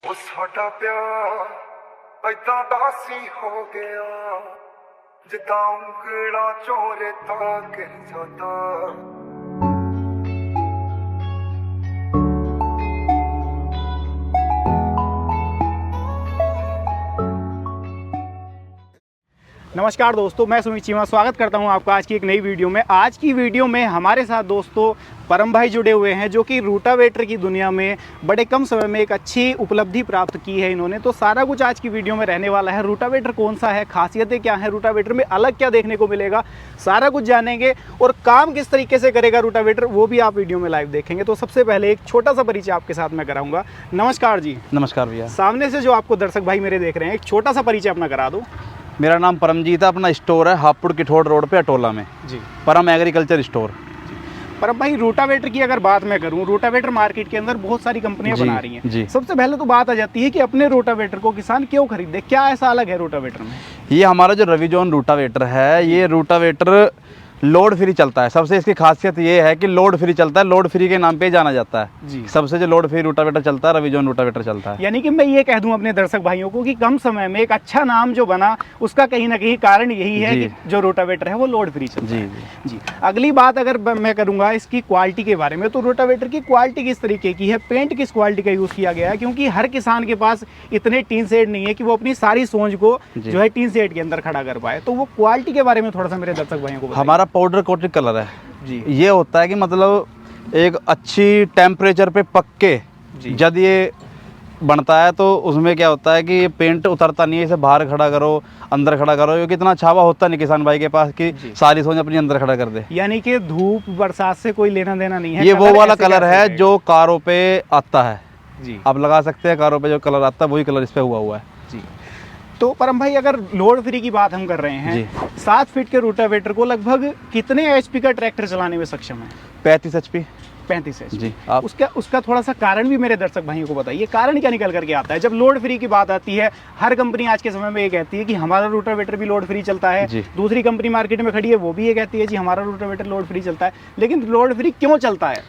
ਉਹ ਸਾਡਾ ਪਿਆਰ ਏਦਾਂ ਦਾ ਸੀ ਹੋ ਗਿਆ ਜਿੱਦਾਂ ਉਂਗਲਾਂ ਚੋਂ ਰੇਤਾ ਗਿਰ ਜਾਂਦਾ। नमस्कार दोस्तों, मैं सुमित चीमा स्वागत करता हूं आपका आज की एक नई वीडियो में। आज की वीडियो में हमारे साथ दोस्तों परम भाई जुड़े हुए हैं, जो कि रूटावेटर की दुनिया में बड़े कम समय में एक अच्छी उपलब्धि प्राप्त की है इन्होंने। तो सारा कुछ आज की वीडियो में रहने वाला है। रूटावेटर कौन सा है, खासियतें क्या हैं, रूटावेटर में अलग क्या देखने को मिलेगा, सारा कुछ जानेंगे। और काम किस तरीके से करेगा रूटावेटर, वो भी आप वीडियो में लाइव देखेंगे। तो सबसे पहले एक छोटा सा परिचय आपके साथ मैं कराऊंगा। नमस्कार जी। नमस्कार भैया। सामने से जो आपको दर्शक भाई मेरे देख रहे हैं, एक छोटा सा परिचय अपना करा दो। मेरा नाम परमजीत है, अपना स्टोर है हापुड़ किठोड़ रोड पे अटोला में जी, परम एग्रीकल्चर स्टोर। परम भाई, रूटावेटर की अगर बात मैं करूं, रूटावेटर मार्केट के अंदर बहुत सारी कंपनियां बना रही हैं। जी। सबसे पहले तो बात आ जाती है कि अपने रूटावेटर को किसान क्यों खरीदे, क्या ऐसा अलग है रूटावेटर में? ये हमारा जो रविजोन रूटावेटर है, ये रूटावेटर लोड फ्री चलता है। सबसे इसकी खासियत ये है कि लोड फ्री चलता है, लोड फ्री के नाम पे जाना जाता है जी। सबसे जो लोड फ्री रूटावेटर चलता है, रविजोन रूटावेटर चलता है। यानी कि मैं ये कह दूं अपने दर्शक भाइयों को कि कम समय में एक अच्छा नाम जो बना, उसका कहीं ना कहीं कारण यही है कि जो रूटावेटर है वो लोड फ्री चलता है। जी। अगली बात अगर मैं करूंगा इसकी क्वालिटी के बारे में, तो रूटावेटर की क्वालिटी किस तरीके की है, पेंट किस क्वालिटी का यूज किया गया है? क्योंकि हर किसान के पास इतने टीन शेड नहीं है कि वो अपनी सारी सोच को जो है टीन शेड के अंदर खड़ा कर पाए। तो वो क्वालिटी के बारे में थोड़ा सा मेरे दर्शक भाइयों को बताइए। हमारा पाउडर कोटेड कलर है जी। ये होता है कि मतलब एक अच्छी टेम्परेचर पे पक के जब ये बनता है तो उसमें क्या होता है कि ये पेंट उतरता नहीं है। इसे बाहर खड़ा करो, अंदर खड़ा करो, क्योंकि इतना छावा होता नहीं किसान भाई के पास कि सारी सोच अपनी अंदर खड़ा कर दे। यानी कि धूप बरसात से कोई लेना देना नहीं है। ये वो वाला कलर है जो कारों पे आता है जी। आप लगा सकते हैं, कारों पे जो कलर आता है वही कलर इस पे हुआ है जी। तो परम भाई, अगर लोड फ्री की बात हम कर रहे हैं, 7 फीट के रूटावेटर को लगभग कितने एचपी का ट्रैक्टर चलाने में सक्षम है? 35 HP। 35 एचपी जी। उसका थोड़ा सा कारण भी मेरे दर्शक भाइयों को बताइए। कारण क्या निकल करके आता है जब लोड फ्री की बात आती है? हर कंपनी आज के समय में ये कहती है कि हमारा रूटावेटर भी लोड फ्री चलता है। दूसरी कंपनी मार्केट में खड़ी है, वो भी ये कहती है जी हमारा रूटावेटर लोड फ्री चलता है। लेकिन लोड फ्री क्यों चलता है?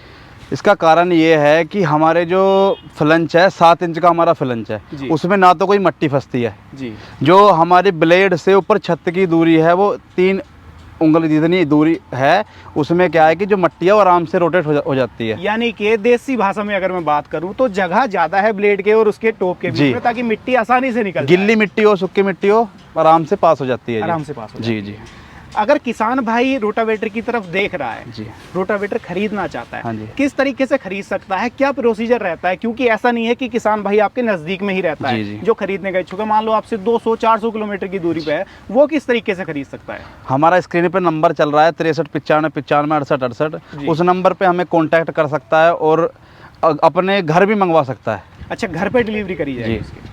इसका कारण ये है कि हमारे जो फ्लंच है, 7 इंच का हमारा फ्लंच है, उसमें ना तो कोई मट्टी फंसती है जी। जो हमारी ब्लेड से ऊपर छत की दूरी है वो 3 उंगली जितनी दूरी है, उसमें क्या है कि जो मट्टी है वो आराम से रोटेट हो जाती है। यानी कि देसी भाषा में अगर मैं बात करूं तो जगह ज्यादा है ब्लेड के और उसके टॉप के बीच में, ताकि मिट्टी आसानी से निकल जाए। गिल्ली मिट्टी हो, सूखी मिट्टी हो, आराम से पास हो जाती है। आराम से पास हो जाती है। जी। अगर किसान भाई रोटावेटर की तरफ देख रहा है जी, रोटावेटर खरीदना चाहता है, हाँ जी, किस तरीके से खरीद सकता है, क्या प्रोसीजर रहता है? क्योंकि ऐसा नहीं है कि किसान भाई आपके नजदीक में ही रहता है जी। जो खरीदने का इच्छुक है, मान लो आपसे 200-400 किलोमीटर की दूरी पे है, वो किस तरीके से खरीद सकता है? हमारा स्क्रीन पे नंबर चल रहा है 63 95 95 68 68। उस नंबर पे हमें कांटेक्ट कर सकता है और अपने घर भी मंगवा सकता है। अच्छा, घर पे डिलीवरी करी जाएगी?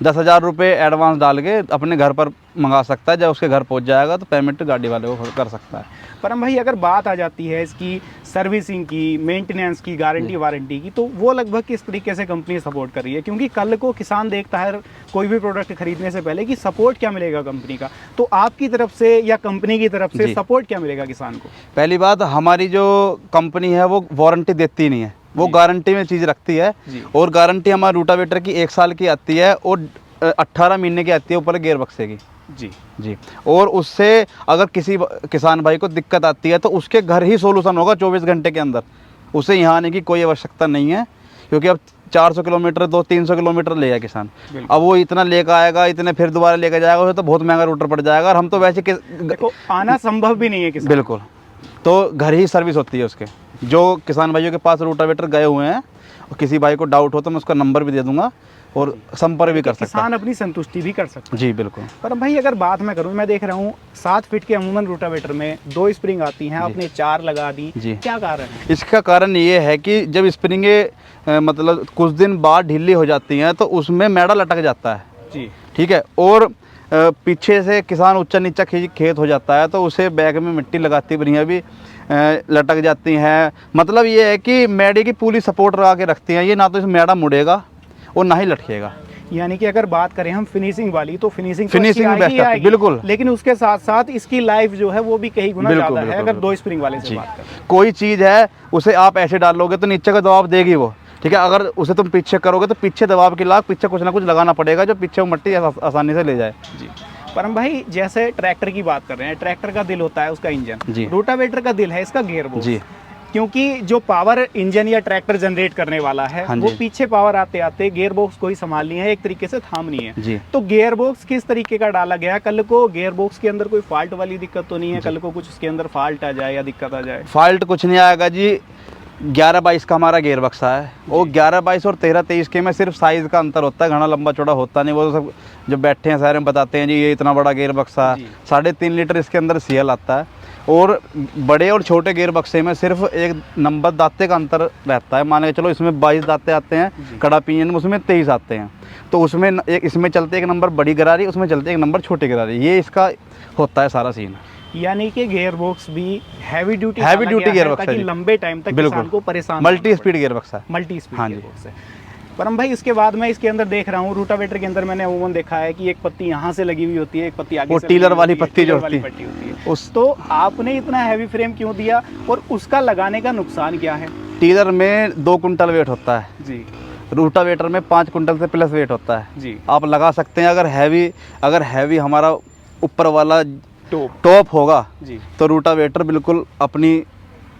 10,000 रुपये एडवांस डाल के अपने घर पर मंगा सकता है। जब उसके घर पहुंच जाएगा तो पेमेंट गाड़ी वाले को कर सकता है। परम भाई, अगर बात आ जाती है इसकी सर्विसिंग की, मेंटेनेंस की, गारंटी वारंटी की, तो वो लगभग किस तरीके से कंपनी सपोर्ट कर रही है? क्योंकि कल को किसान देखता है कोई भी प्रोडक्ट खरीदने से पहले कि सपोर्ट क्या मिलेगा कंपनी का। तो आपकी तरफ से या कंपनी की तरफ से सपोर्ट क्या मिलेगा किसान को? पहली बात, हमारी जो कंपनी है वो वारंटी देती नहीं है, वो गारंटी में चीज़ रखती है। और गारंटी हमारे रूटावेटर की 1 साल की आती है और 18 महीने की आती है ऊपर गियर बक्से की जी। और उससे अगर किसी किसान भाई को दिक्कत आती है तो उसके घर ही सोल्यूशन होगा 24 घंटे के अंदर। उसे यहाँ आने की कोई आवश्यकता नहीं है, क्योंकि अब 400 किलोमीटर 200-300 किलोमीटर ले किसान, अब वो इतना लेकर आएगा, इतने फिर दोबारा लेकर जाएगा, उसे तो बहुत महंगा रूटर पड़ जाएगा। और हम तो वैसे देखो आना संभव भी नहीं है किसान। बिल्कुल, तो घर ही सर्विस होती है उसके। जो किसान भाइयों के पास रूटावेटर गए हुए हैं और किसी भाई को डाउट हो तो मैं उसका नंबर भी दे दूंगा और संपर्क भी कर सकता है। किसान अपनी संतुष्टि भी कर सकता है। जी बिल्कुल। पर भाई, अगर बात मैं करूं, मैं देख रहा हूं 7 फीट के अमूमन रूटावेटर में 2 स्प्रिंग आती हैं, आपने 4 लगा दी, क्या कारण है? इसका कारण ये है कि जब स्प्रिंगें मतलब कुछ दिन बाद ढीली हो जाती हैं तो उसमें मैड़ा लटक जाता है जी, ठीक है। और पीछे से किसान ऊंचा नीचा खेत हो जाता है तो उसे बैग में मिट्टी लगाती बढ़िया भी लटक जाती हैं। मतलब ये है कि मैडे की पूरी सपोर्ट लगा के रखती हैं, ये ना तो इसमें मैडा मुड़ेगा और ना ही लटकेगा। यानी कि अगर बात करें हम फिनिशिंग वाली, तो फिनिशिंग बेस्ट है बिल्कुल, लेकिन उसके साथ साथ इसकी लाइफ जो है वो भी कई गुना ज्यादा है। अगर 2 स्प्रिंग वाले से बात करें, कोई चीज है उसे आप ऐसे डालोगे तो नीचे का दबाव देगी वो, ठीक है। अगर उसे तुम पीछे करोगे तो पीछे दबाव के लाग पीछे कुछ ना कुछ लगाना पड़ेगा जो पीछे वो मट्टी आसानी से ले जाए। जी। परम भाई जैसे ट्रैक्टर की बात कर रहे हैं, ट्रैक्टर का दिल होता है उसका इंजन, जी। रोटावेटर का दिल है इसका गियर बॉक्स। जी। क्योंकि जो पावर इंजन या ट्रैक्टर जनरेट करने वाला है, हाँ वो जी। पीछे पावर आते आते गियर बॉक्स को ही संभालनी है, एक तरीके से थामनी है। जी। तो गियर बॉक्स किस तरीके का डाला गया? कल को गियर बॉक्स के अंदर कोई फॉल्ट वाली दिक्कत तो नहीं है? कल को कुछ उसके अंदर फॉल्ट आ जाए या दिक्कत आ जाए? फॉल्ट कुछ नहीं आएगा जी। 11-22 का हमारा गियर बक्सा है, वो 11-22 और 13-23 के में सिर्फ साइज़ का अंतर होता है, घना लंबा चौड़ा होता नहीं। वो सब जो बैठे हैं शहर में बताते हैं जी ये इतना बड़ा गियर बक्सा है, 3.5 लीटर इसके अंदर CL आता है। और बड़े और छोटे गियर बक्से में सिर्फ एक नंबर दाते का अंतर रहता है। मान के चलो इसमें 22 दाते आते हैं कड़ा पिंजन में, उसमें 23 आते हैं। तो उसमें एक इसमें चलते एक नंबर बड़ी गरारी, उसमें चलते एक नंबर छोटी गरारी, ये इसका होता है सारा सीन। यानी कि गियर बॉक्स भी हैवी ड्यूटी गियर बक्सा ताकि है, लंबे टाइम तक किसान को परेशान मल्टी स्पीड गियर बक्सा है। मल्टी स्पीड हाँ गियर जी। बॉक्स है। परम भाई उसके बाद मैं इसके अंदर देख रहा हूँ रोटावेटर के अंदर मैंने अमूमन देखा है कि एक पत्ती यहाँ से लगी हुई होती है, एक पत्ती आगे वो से टीलर लगी वाली होती है, पत्ती जो टीलर वाली होती है। पट्टी होती है। उस तो आपने इतना हैवी फ्रेम क्यों दिया और उसका लगाने का नुकसान क्या है? टीलर में 2 कुंटल वेट होता है जी। रोटावेटर में 5 कुंटल से प्लस वेट होता है जी। आप लगा सकते हैं। अगर हैवी हमारा ऊपर वाला टॉप होगा जी तो रोटावेटर बिल्कुल अपनी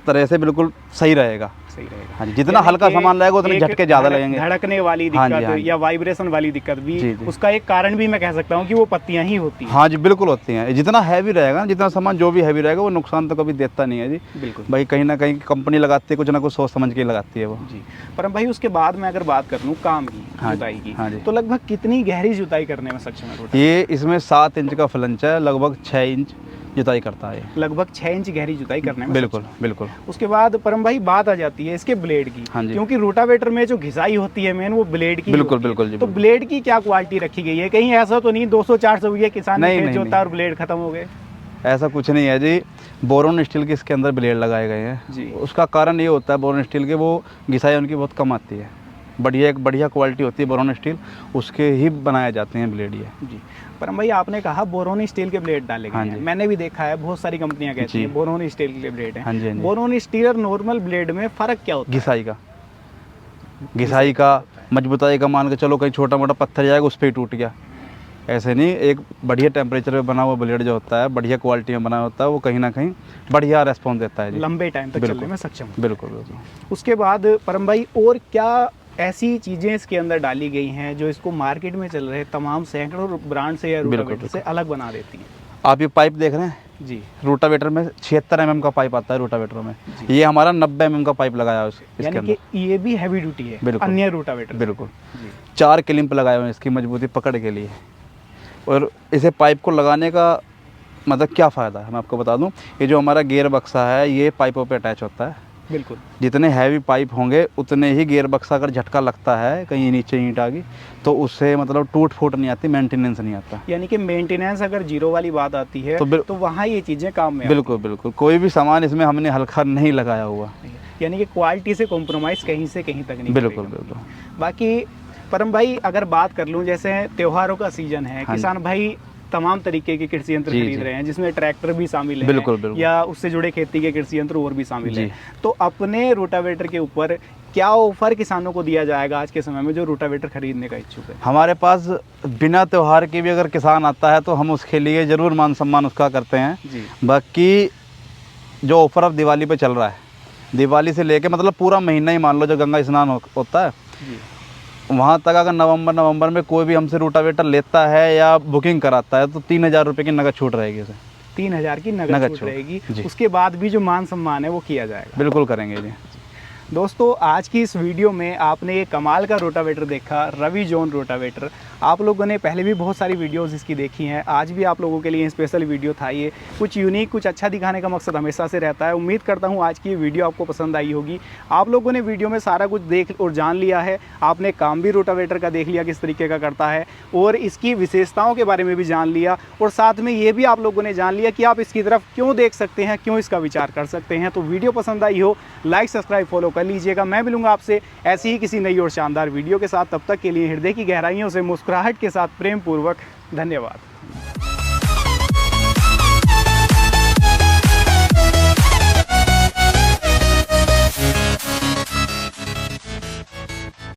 तरह से बिल्कुल सही रहेगा। सही रहेगा। हाँ जी, जितना हल्का सामान रहेगा उतने झटके ज़्यादा लगेंगे। धड़कने वाली हाँ जी, दिक्कत हाँ जी। या वाइब्रेशन वाली दिक्कत भी जी, जी। उसका एक कारण भी मैं कह सकता हूँ कि वो पत्तियां ही होती हैं। हाँ जी बिल्कुल होती हैं। जितना हैवी रहेगा ना, जितना सामान जो भी हैवी रहेगा वो नुकसान तो कभी देता नहीं है जी। बिल्कुल भाई कहीं ना कहीं कंपनी लगाती है, कुछ ना कुछ सोच समझ के लगाती है वो। जी। पर भाई उसके बाद मैं अगर बात कर लूँ काम की, हाँ जी, जुताई की, हाँ जी। तो लगभग कितनी गहरी जुताई करने में सक्षम है रोटावेटर? ये इसमें 7 इंच का फ्लंच है, लगभग 6 इंच जुताई करता है। लगभग 6 इंच गहरी जुताई करने में बिल्कुल सक्षम है। बिल्कुल। उसके बाद परम भाई बात आ जाती है इसके ब्लेड की। हाँ जी। क्योंकि रोटावेटर में जो घिसाई होती है मेन वो ब्लेड की बिल्कुल होती है। बिल्कुल जी। तो ब्लेड की क्या क्वालिटी रखी गई है? कहीं ऐसा तो नहीं 200-400 बीघे किसान ने खेत जोता और ब्लेड खत्म हो गए? ऐसा कुछ नहीं है जी। बोरोन स्टील के इसके अंदर ब्लेड लगाए गए हैं जी। उसका कारण ये होता है बोरोन स्टील के वो घिसाई उनकी बहुत कम आती है। बढ़िया क्वालिटी होती है बोरोन स्टील, उसके ही बनाए जाते हैं ब्लेड ये। जी। परम भाई आपने कहा बोरोन स्टील के ब्लेड डाले गए हाँ हैं। जी। मैंने भी देखा है बहुत सारी कंपनियां कहती जी। हैं बोरोन स्टील के ब्लेड हाँ जी, हाँ हैं। जी। बोरोन स्टील और नॉर्मल ब्लेड में फर्क क्या होता है? घिसाई का मजबूताई का मान के चलो कहीं छोटा मोटा पत्थर जाएगा उस पर ही टूट गया, ऐसे नहीं। एक बढ़िया टेम्परेचर पे बना हुआ ब्लेड जो होता है, बढ़िया क्वालिटी में बना होता है, वो कहीं ना कहीं बढ़िया रेस्पॉन्स देता है जी। लंबे टाइम तक चलने में सक्षम है। बिल्कुल बिल्कुल। उसके बाद परम भाई और क्या ऐसी चीज़ें इसके अंदर डाली गई हैं जो इसको मार्केट में चल रहे तमाम सैकड़ों ब्रांड से या रोटावेटर से अलग बना देती हैं? आप ये पाइप देख रहे हैं जी। रोटावेटर में 76 mm का पाइप आता है रोटावेटर में, ये हमारा 90 mm का पाइप लगाया है इसके यानी अंदर। कि ये भी हैवी ड्यूटी है बिल्कुल। अन्य रोटावेटर। बिल्कुल। जी। 4 क्लिंप लगाए हुए हैं इसकी मजबूती पकड़ के लिए। और इसे पाइप को लगाने का मतलब क्या फ़ायदा है मैं आपको बता दूं। ये जो हमारा गियर बक्सा है ये पाइपों पे अटैच होता है। बिल्कुल। जितने हैवी पाइप होंगे उतने ही गियर बक्सा अगर झटका लगता है कहीं नीचे ईंट आ गई तो उससे मतलब टूट फूट नहीं आती, मेंटेनेंस नहीं आता। यानी कि मेंटेनेंस अगर जीरो वाली बात आती है तो वहाँ ये चीज़ें काम में बिल्कुल बिल्कुल। कोई भी सामान इसमें हमने हल्का नहीं लगाया हुआ, यानी कि क्वालिटी से कॉम्प्रोमाइज़ कहीं से कहीं तक नहीं। बिल्कुल बिल्कुल। बाकी परम भाई अगर बात कर लूँ जैसे त्योहारों का सीजन है, हाँ किसान भाई तमाम तरीके के कृषि यंत्र खरीद रहे हैं जिसमें ट्रैक्टर भी शामिल है, बिल्कुल बिल्कुल, या उससे जुड़े खेती के कृषि यंत्र और भी शामिल है। तो अपने रोटावेटर के ऊपर क्या ऑफर किसानों को दिया जाएगा आज के समय में जो रोटावेटर खरीदने का इच्छुक है? हमारे पास बिना त्योहार के भी अगर किसान आता है तो हम उसके लिए ज़रूर मान सम्मान उसका करते हैं जी। बाकी जो ऑफर अब दिवाली पे चल रहा है, दिवाली से लेके मतलब पूरा महीना ही मान लो जो गंगा स्नान होता है जी। वहाँ तक अगर नवंबर में कोई भी हमसे रोटावेटर लेता है या बुकिंग कराता है तो 3000 रुपये की नगद छूट रहेगी उसे। 3000 की नगद छूट रहेगी। उसके बाद भी जो मान सम्मान है वो किया जाएगा। बिल्कुल करेंगे जी। दोस्तों आज की इस वीडियो में आपने ये कमाल का रोटावेटर देखा, रवि जोन रोटावेटर। आप लोगों ने पहले भी बहुत सारी वीडियोस इसकी देखी हैं, आज भी आप लोगों के लिए स्पेशल वीडियो था। ये कुछ यूनिक, कुछ अच्छा दिखाने का मकसद हमेशा से रहता है। उम्मीद करता हूँ आज की वीडियो आपको पसंद आई होगी। आप लोगों ने वीडियो में सारा कुछ देख और जान लिया है। आपने काम भी रोटावेटर का देख लिया किस तरीके का करता है और इसकी विशेषताओं के बारे में भी जान लिया, और साथ में ये भी आप लोगों ने जान लिया कि आप इसकी तरफ क्यों देख सकते हैं, क्यों इसका विचार कर सकते हैं। तो वीडियो पसंद आई हो लाइक सब्सक्राइब फॉलो कर लीजिएगा। मैं मिलूंगा आपसे ऐसी ही किसी नई और शानदार वीडियो के साथ। तब तक के लिए हृदय की गहराइयों से मुस्कुराहट के साथ प्रेम पूर्वक धन्यवाद।